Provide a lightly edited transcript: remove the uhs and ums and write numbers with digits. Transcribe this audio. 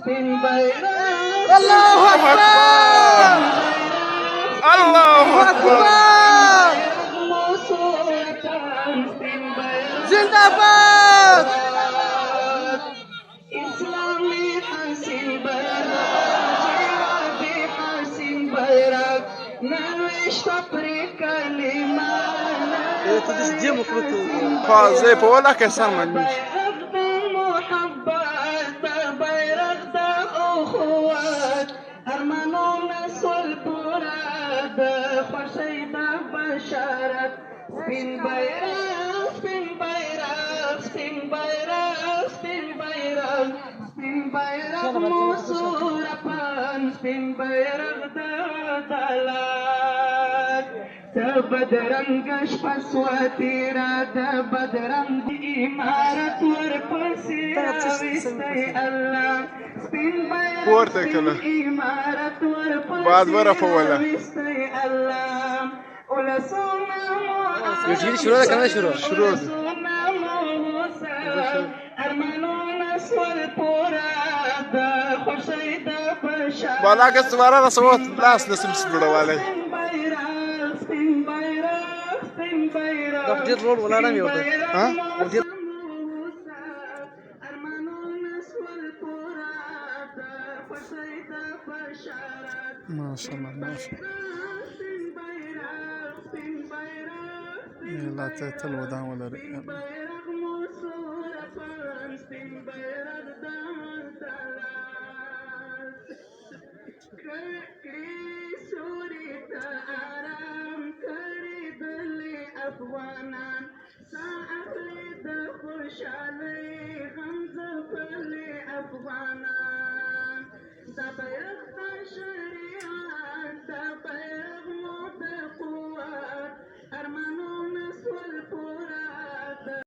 الله أكبر الله أكبر زندباد إسلامي حسين جهادي حسين بيرك نعيش تبريك كلمة تدي مفروض زي بقولك يا سلمان بدرنګ شپه سواتي را د بدرنګ امارت ورپسې راوستي الله سپین پورته کله امارت ورپسې بعد ورفوله راوستي الله ولسونا يجي شروع كمان شروع ارمانونه سول پورا د خوشی د بشار بالاګه سواره رسوت لاس لسم سپړواله دفتر رول ولا نام يوته ها ما شاء الله ما شاء الله لا تتلو دام ولا